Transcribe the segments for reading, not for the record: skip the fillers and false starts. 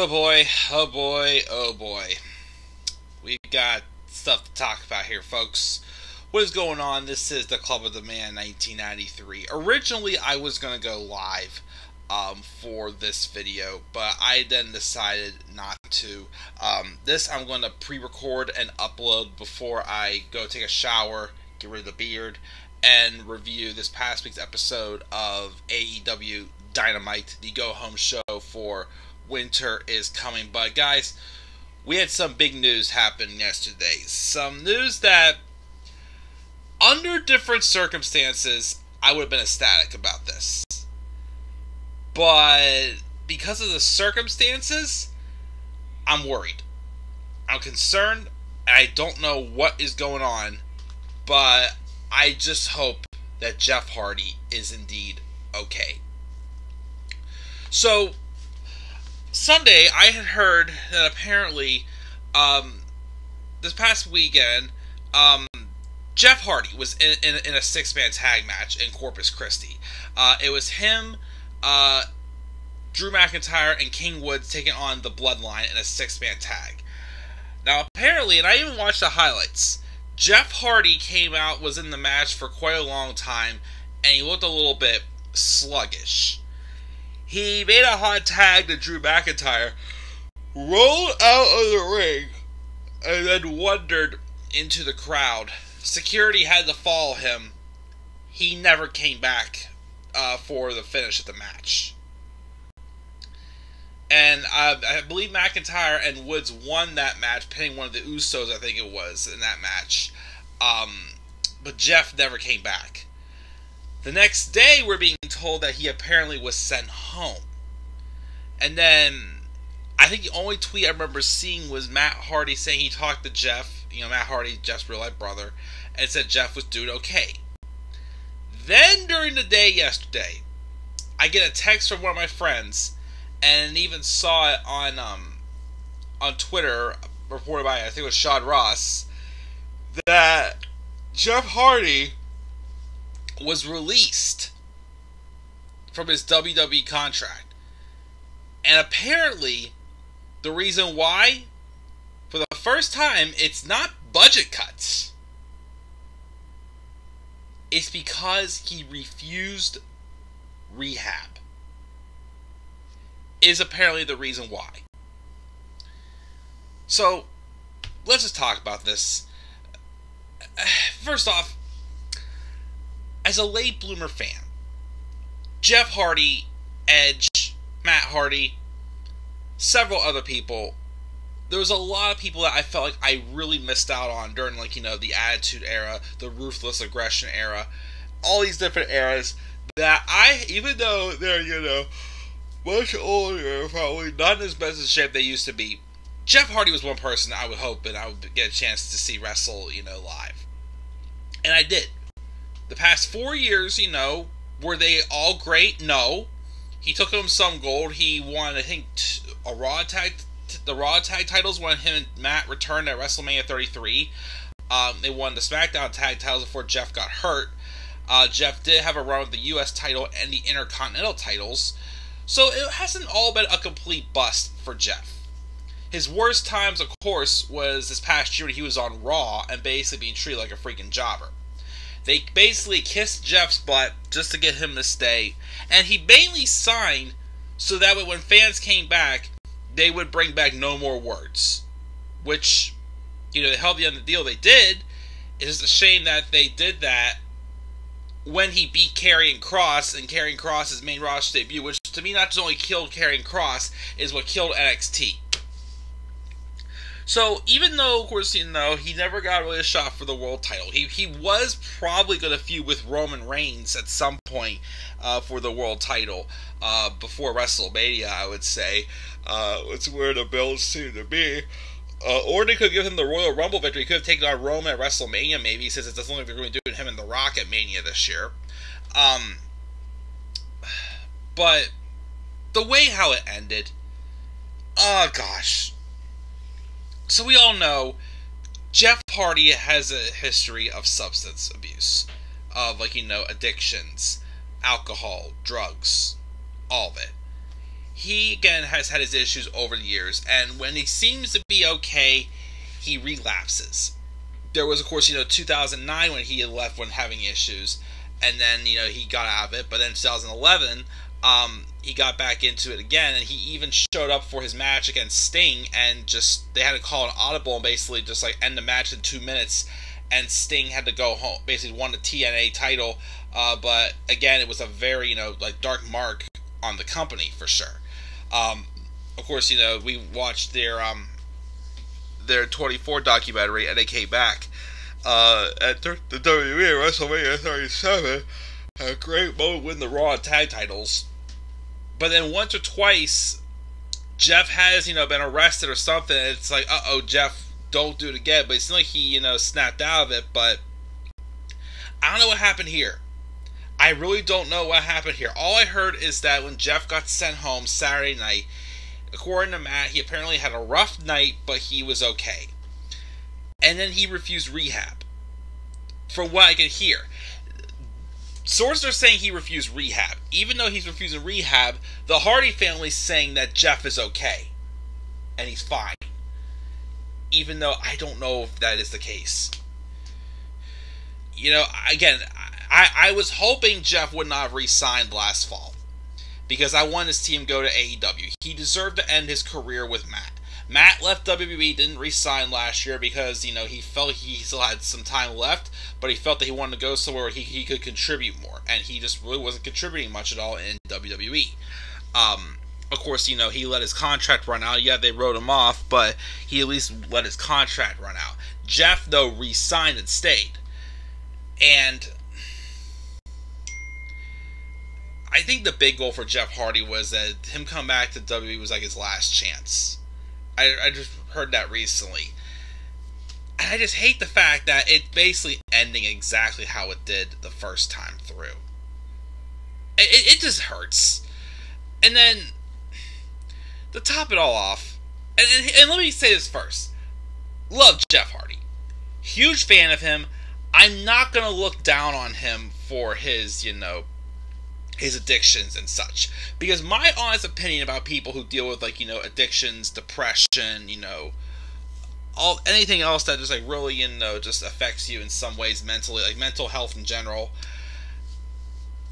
Oh boy, oh boy, oh boy. We've got stuff to talk about here, folks. What is going on? This is the Club of the Man 1993. Originally, I was going to go live for this video, but I then decided not to. This I'm going to pre-record and upload before I go take a shower, get rid of the beard, and review this past week's episode of AEW Dynamite, the go-home show for Winter is Coming. But guys, we had some big news happen yesterday. Some news that, under different circumstances, I would have been ecstatic about this. But because of the circumstances, I'm worried. I'm concerned. I don't know what is going on. But I just hope that Jeff Hardy is indeed okay. So, Sunday, I had heard that apparently, this past weekend, Jeff Hardy was in a six-man tag match in Corpus Christi. It was him, Drew McIntyre, and King Woods taking on the Bloodline in a six-man tag. Now, apparently, and I even watched the highlights, Jeff Hardy came out, was in the match for quite a long time, and he looked a little bit sluggish. He made a hot tag to Drew McIntyre, rolled out of the ring, and then wandered into the crowd. Security had to follow him. He never came back for the finish of the match. And I believe McIntyre and Woods won that match, pinning one of the Usos, I think it was, in that match. But Jeff never came back. The next day, we're being told that he apparently was sent home. And then, I think the only tweet I remember seeing was Matt Hardy saying he talked to Jeff, Matt Hardy, Jeff's real-life brother, and said Jeff was doing okay. Then, during the day yesterday, I get a text from one of my friends, and even saw it on Twitter, reported by, I think it was Shad Ross, that Jeff Hardy was released from his WWE contract. And apparently, the reason why, for the first time, it's not budget cuts. It's because he refused rehab. Is apparently the reason why. So, let's just talk about this. First off, as a late bloomer fan, Jeff Hardy, Edge, Matt Hardy, several other people, there was a lot of people that I felt like I really missed out on during, the Attitude Era, the Ruthless Aggression Era, all these different eras that even though they're, much older, probably not in as best of shape they used to be, Jeff Hardy was one person I would hope and I would get a chance to see wrestle, live. And I did. The past 4 years, were they all great? No. He took him some gold. He won, I think, the Raw tag titles when him and Matt returned at WrestleMania 33. They won the SmackDown tag titles before Jeff got hurt. Jeff did have a run with the U.S. title and the Intercontinental titles. So it hasn't all been a complete bust for Jeff. His worst times, of course, was this past year when he was on Raw and basically being treated like a freaking jobber. They basically kissed Jeff's butt just to get him to stay, and he mainly signed so that way when fans came back, they would bring back no more words. Which, they held the end of the deal. They did. It's just a shame that they did that when he beat Karrion Kross, and Karrion Kross' main roster debut, which to me not just only killed Karrion Kross, is what killed NXT. So, even though, of course, he never got really a shot for the world title. He was probably going to feud with Roman Reigns at some point for the world title before WrestleMania, I would say. It's where the build seemed to be. Or they could give him the Royal Rumble victory. He could have taken on Roman at WrestleMania, maybe, since it doesn't look like they're going to do him and The Rock at Mania this year. But the way how it ended, oh gosh. So we all know Jeff Hardy has a history of substance abuse, of addictions, alcohol, drugs, all of it. he again has had his issues over the years, and when he seems to be okay, he relapses. There was, of course, 2009 when he had left when having issues, and then, he got out of it. But then 2011, he got back into it again, and he even showed up for his match against Sting, and just, they had to call an audible and basically just, like, end the match in 2 minutes, and Sting had to go home, basically won the TNA title, but again, it was a very, dark mark on the company, for sure. Of course, we watched their 24 documentary, and they came back at the WWE WrestleMania 37, had a great moment winning the Raw tag titles. But then once or twice, Jeff has, been arrested or something, and it's like, uh-oh, Jeff, don't do it again. But it seemed like he, snapped out of it, but I don't know what happened here. I really don't know what happened here. All I heard is that when Jeff got sent home Saturday night, according to Matt, he apparently had a rough night, but he was okay. And then he refused rehab. From what I can hear. Sources are saying he refused rehab. Even though he's refusing rehab, the Hardy family's saying that Jeff is okay. And he's fine. Even though I don't know if that is the case. Again, I was hoping Jeff would not have re-signed last fall. Because I wanted to see him go to AEW. He deserved to end his career with Matt. Matt left WWE, didn't re-sign last year because, he felt he still had some time left, but he felt that he wanted to go somewhere where he could contribute more, and he just really wasn't contributing much at all in WWE. Of course, he let his contract run out. Yeah, they wrote him off, but he at least let his contract run out. Jeff, though, re-signed and stayed. And I think the big goal for Jeff Hardy was that him come back to WWE was like his last chance. I just heard that recently. And I just hate the fact that it's basically ending exactly how it did the first time through. It just hurts. And then, to top it all off, and let me say this first. Love Jeff Hardy. Huge fan of him. I'm not going to look down on him for his, his addictions and such. Because my honest opinion about people who deal with, addictions, depression, anything else that just, really, just affects you in some ways mentally, mental health in general.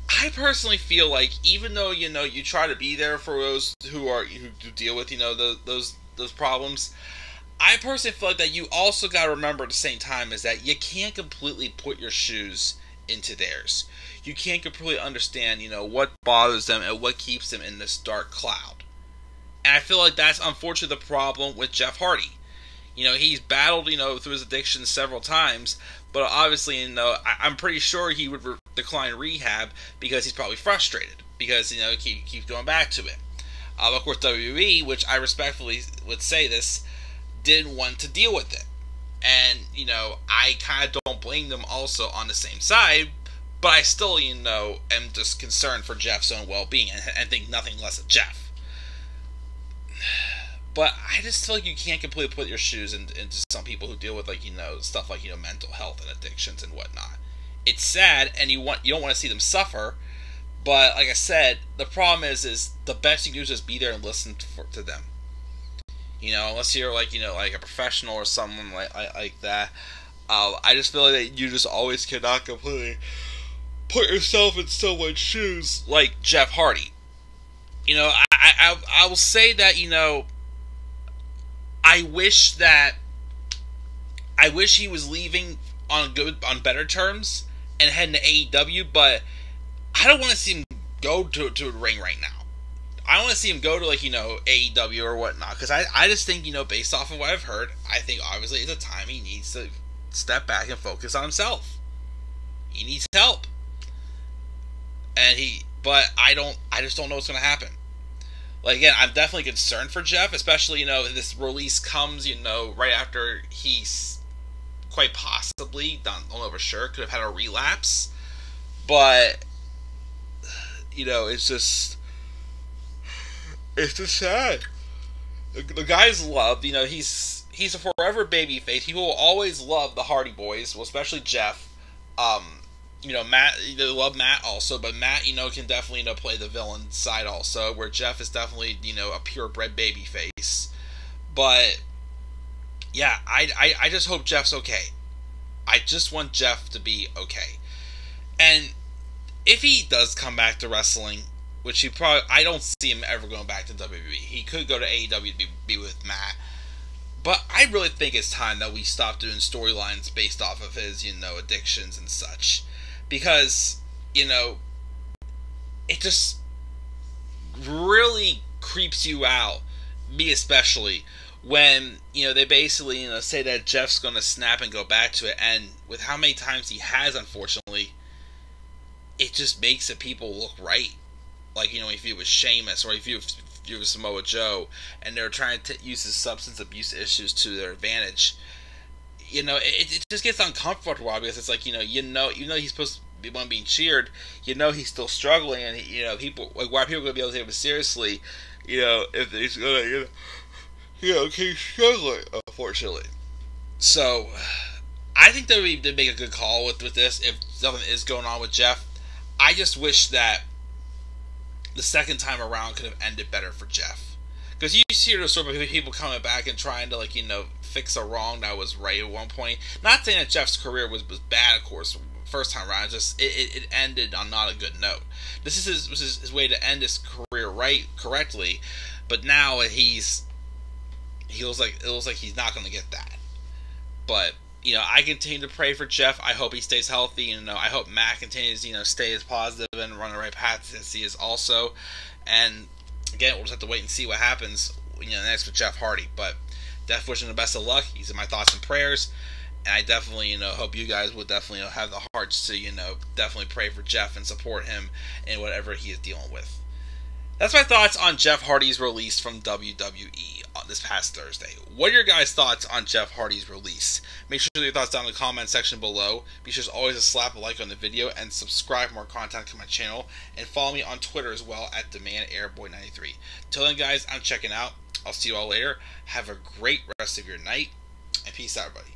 I personally feel like, even though, you try to be there for those who deal with, those problems, I personally feel like that you also got to remember at the same time is that you can't completely put your shoes into theirs. You can't completely understand, what bothers them and what keeps them in this dark cloud. And I feel like that's unfortunately the problem with Jeff Hardy. He's battled, through his addiction several times, but obviously, I'm pretty sure he would decline rehab because he's probably frustrated because, he keeps going back to it. Of course, WWE, which I respectfully would say this, didn't want to deal with it. And, I kind of don't blame them also on the same side, but I still, am just concerned for Jeff's own well-being and think nothing less of Jeff. But I just feel like you can't completely put your shoes into some people who deal with, stuff like, mental health and addictions and whatnot. It's sad, and you don't want to see them suffer, but like I said, the problem is the best you can do is just be there and listen to them. Unless you're like a professional or someone like that. I just feel like that you just always cannot put yourself in someone's shoes like Jeff Hardy. I will say that, I wish he was leaving on better terms and heading to AEW, but I don't want to see him go to a ring right now. I want to see him go to AEW or whatnot, because I just think, based off of what I've heard, I think obviously it's a time he needs to step back and focus on himself. He needs help. But I just don't know what's going to happen. Again, I'm definitely concerned for Jeff, especially, this release comes, right after he's quite possibly, don't know for sure, could have had a relapse. But, it's just sad. The guy's loved, he's a forever babyface. He will always love the Hardy Boys, well, especially Jeff. Matt, they love Matt also, but Matt, can definitely, play the villain side also, where Jeff is definitely, a purebred baby face. But yeah, I just hope Jeff's okay. I just want Jeff to be okay. And if he does come back to wrestling, which I don't see him ever going back to WWE. He could go to AEW to be with Matt. But I really think it's time that we stop doing storylines based off of his, addictions and such. Because, it just really creeps you out, me especially, when, they basically, say that Jeff's going to snap and go back to it. And with how many times he has, unfortunately, it just makes the people look right. Like, if it was Sheamus, or if you was Samoa Joe, and they're trying to use his substance abuse issues to their advantage, it just gets uncomfortable because it's like, he's supposed to be one being cheered, he's still struggling, and, people, like, why are people going to be able to take him seriously, if he's going to, keep struggling, unfortunately. So, I think that we did make a good call with this, if something is going on with Jeff. I just wish that the second time around could have ended better for Jeff. Because you see those sort of people coming back and trying to, fix a wrong that was right at one point. Not saying that Jeff's career was bad, of course, first time around. Just it ended on not a good note. This is his way to end his career correctly. But now it looks like he's not going to get that. But I continue to pray for Jeff. I hope he stays healthy. I hope Matt continues, stay as positive and run the right path as he is also. And again, we'll just have to wait and see what happens, next with Jeff Hardy. But definitely wishing him the best of luck. He's in my thoughts and prayers. And I definitely, hope you guys would definitely have the hearts to, definitely pray for Jeff and support him in whatever he is dealing with. That's my thoughts on Jeff Hardy's release from WWE this past Thursday. What are your guys' thoughts on Jeff Hardy's release? Make sure to leave your thoughts down in the comment section below. Be sure as always to slap a like on the video and subscribe for more content to my channel. And follow me on Twitter as well at DemandAirboy93. Till then, guys, I'm checking out. I'll see you all later. Have a great rest of your night. And peace out, everybody.